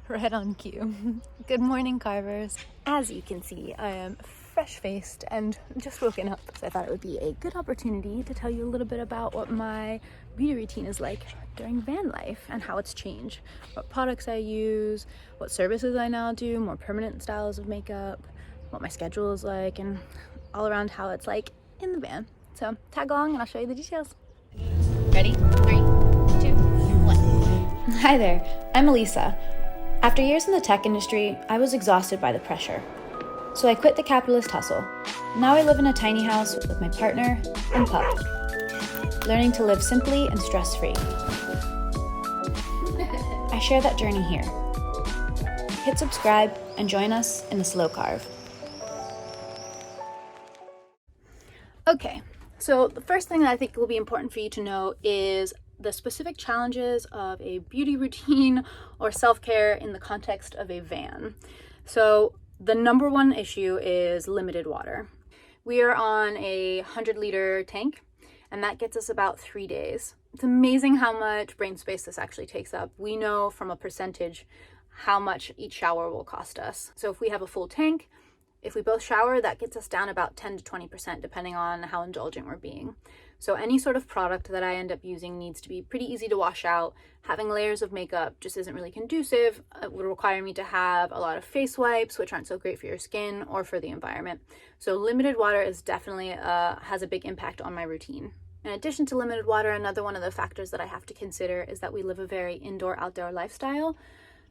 Right on cue. Good morning, carvers. As you can see, I am fresh-faced and just woken up. So I thought it would be a good opportunity to tell you a little bit about what my beauty routine is like during van life and how it's changed. What products I use, what services I now do, more permanent styles of makeup, what my schedule is like, and all around how it's like in the van. So tag along and I'll show you the details. Ready? 3, 2, 1. Hi there, I'm Elisa. After years in the tech industry, I was exhausted by the pressure. So I quit the capitalist hustle. Now I live in a tiny house with my partner and pup, learning to live simply and stress-free. I share that journey here. Hit subscribe and join us in the slow carve. Okay, so the first thing that I think will be important for you to know is the specific challenges of a beauty routine or self-care in the context of a van. So the number one issue is limited water. We are on a 100-liter tank, and that gets us about 3 days. It's amazing how much brain space this actually takes up. We know from a percentage how much each shower will cost us. So if we have a full tank, if we both shower, that gets us down about 10 to 20%, depending on how indulgent we're being. So any sort of product that I end up using needs to be pretty easy to wash out. Having layers of makeup just isn't really conducive. It would require me to have a lot of face wipes, which aren't so great for your skin or for the environment. So limited water is definitely has a big impact on my routine. In addition to limited water, another one of the factors that I have to consider is that we live a very indoor-outdoor lifestyle.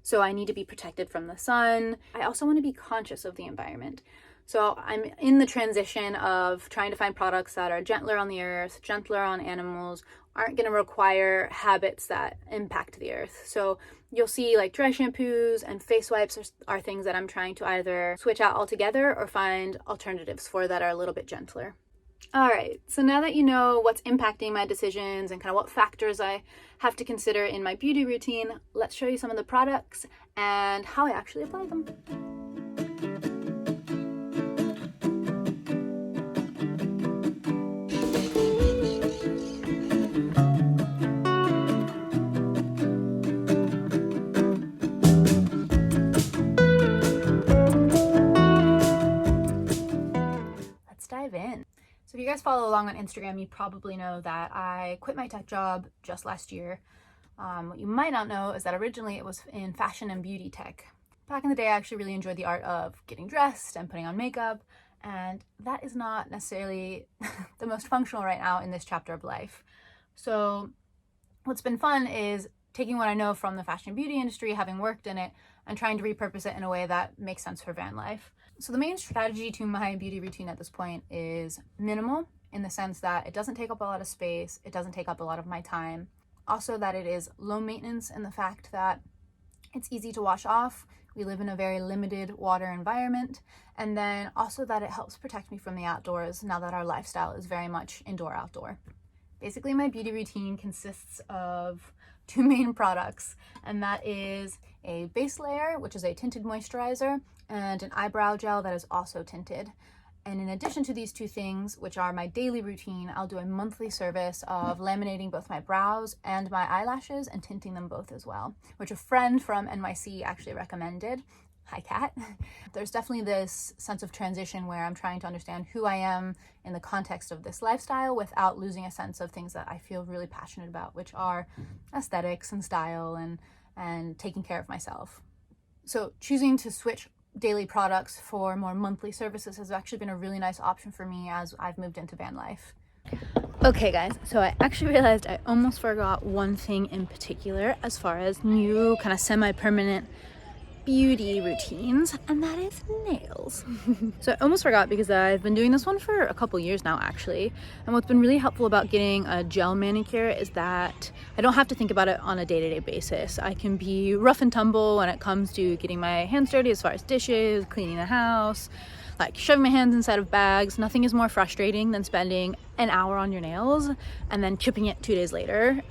So I need to be protected from the sun. I also want to be conscious of the environment. So I'm in the transition of trying to find products that are gentler on the earth, gentler on animals, aren't going to require habits that impact the earth. So you'll see like dry shampoos and face wipes are things that I'm trying to either switch out altogether or find alternatives for that are a little bit gentler. All right, so now that you know what's impacting my decisions and kind of what factors I have to consider in my beauty routine, let's show you some of the products and how I actually apply them. Let's dive in. So if you guys follow along on Instagram, you probably know that I quit my tech job just last year. What you might not know is that originally it was in fashion and beauty tech. Back in the day, I actually really enjoyed the art of getting dressed and putting on makeup, and that is not necessarily the most functional right now in this chapter of life. So what's been fun is taking what I know from the fashion and beauty industry, having worked in it, and trying to repurpose it in a way that makes sense for van life. So the main strategy to my beauty routine at this point is minimal, in the sense that it doesn't take up a lot of space, it doesn't take up a lot of my time. Also that it is low maintenance in the fact that it's easy to wash off. We live in a very limited water environment. And then also that it helps protect me from the outdoors now that our lifestyle is very much indoor-outdoor. Basically, my beauty routine consists of 2 main products, and that is a base layer, which is a tinted moisturizer, and an eyebrow gel that is also tinted. And in addition to these 2 things, which are my daily routine, I'll do a monthly service of laminating both my brows and my eyelashes and tinting them both as well, which a friend from NYC actually recommended. Hi, Kat. There's definitely this sense of transition where I'm trying to understand who I am in the context of this lifestyle without losing a sense of things that I feel really passionate about, which are aesthetics and style and taking care of myself. So choosing to switch daily products for more monthly services has actually been a really nice option for me as I've moved into van life. Okay guys, so I actually realized I almost forgot one thing in particular as far as new kind of semi-permanent beauty routines, and that is nails. So I almost forgot because I've been doing this one for a couple years now actually, and what's been really helpful about getting a gel manicure is that I don't have to think about it on a day-to-day basis. I can be rough and tumble when it comes to getting my hands dirty as far as dishes, cleaning the house, like shoving my hands inside of bags. Nothing is more frustrating than spending an hour on your nails and then chipping it 2 days later.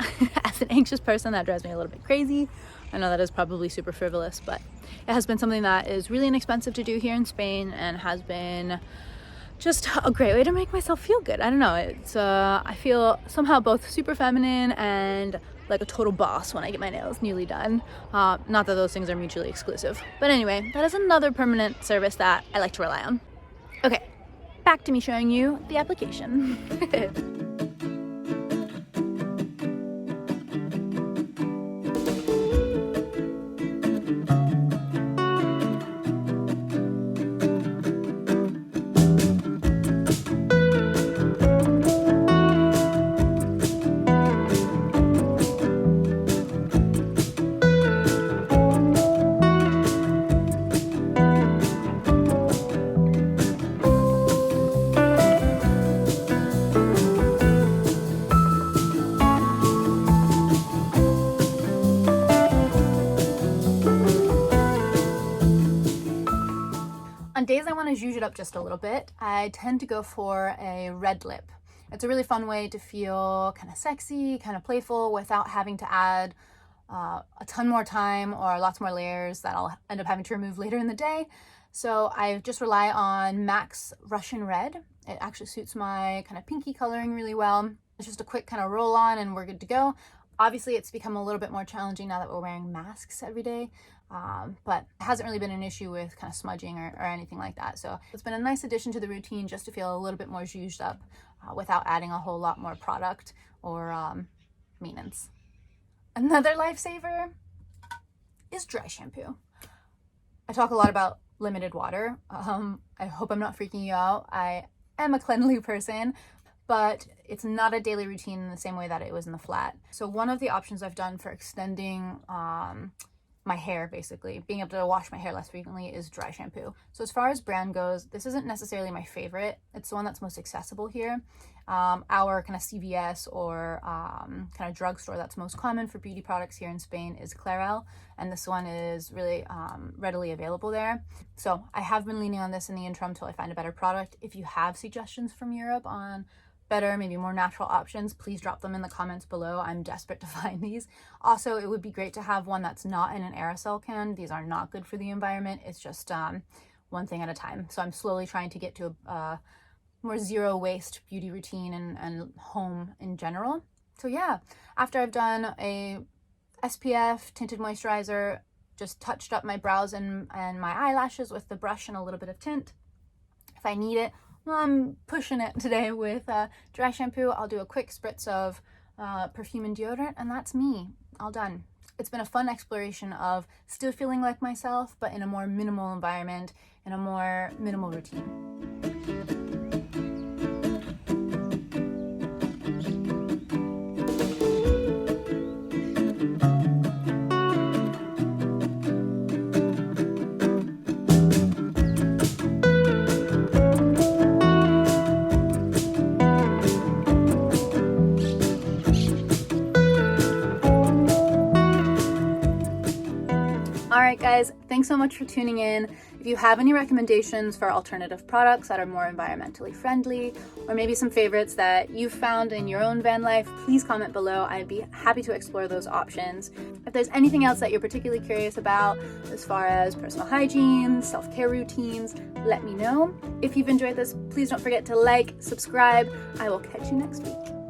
As an anxious person, that drives me a little bit crazy. I know that is probably super frivolous, but it has been something that is really inexpensive to do here in Spain and has been just a great way to make myself feel good. I don't know, it's I feel somehow both super feminine and like a total boss when I get my nails newly done. Not that those things are mutually exclusive. But anyway, that is another permanent service that I like to rely on. Okay, back to me showing you the application. On days I want to zhuzh it up just a little bit, I tend to go for a red lip. It's a really fun way to feel kind of sexy, kind of playful without having to add a ton more time or lots more layers that I'll end up having to remove later in the day. So I just rely on MAC's Russian Red. It actually suits my kind of pinky coloring really well. It's just a quick kind of roll on and we're good to go. Obviously, it's become a little bit more challenging now that we're wearing masks every day, but it hasn't really been an issue with kind of smudging or anything like that. So it's been a nice addition to the routine just to feel a little bit more zhuzhed up without adding a whole lot more product or maintenance. Another lifesaver is dry shampoo. I talk a lot about limited water. I hope I'm not freaking you out. I am a cleanly person, but it's not a daily routine in the same way that it was in the flat. So one of the options I've done for extending my hair, basically, being able to wash my hair less frequently, is dry shampoo. So as far as brand goes, this isn't necessarily my favorite. It's the one that's most accessible here. Our kind of CVS or kind of drugstore that's most common for beauty products here in Spain is Clarel, and this one is really readily available there. So I have been leaning on this in the interim until I find a better product. If you have suggestions from Europe on better, maybe more natural options, please drop them in the comments below. I'm desperate to find these. Also, it would be great to have one that's not in an aerosol can. These are not good for the environment. It's just one thing at a time. So I'm slowly trying to get to a more zero waste beauty routine and home in general. So yeah, after I've done a SPF tinted moisturizer, just touched up my brows and my eyelashes with the brush and a little bit of tint. If I need it, well, I'm pushing it today with dry shampoo. I'll do a quick spritz of perfume and deodorant, and that's me, all done. It's been a fun exploration of still feeling like myself, but in a more minimal environment, in a more minimal routine. Alright guys, thanks so much for tuning in. If you have any recommendations for alternative products that are more environmentally friendly, or maybe some favorites that you've found in your own van life, please comment below. I'd be happy to explore those options. If there's anything else that you're particularly curious about as far as personal hygiene, self-care routines, let me know. If you've enjoyed this, please don't forget to like, subscribe. I will catch you next week.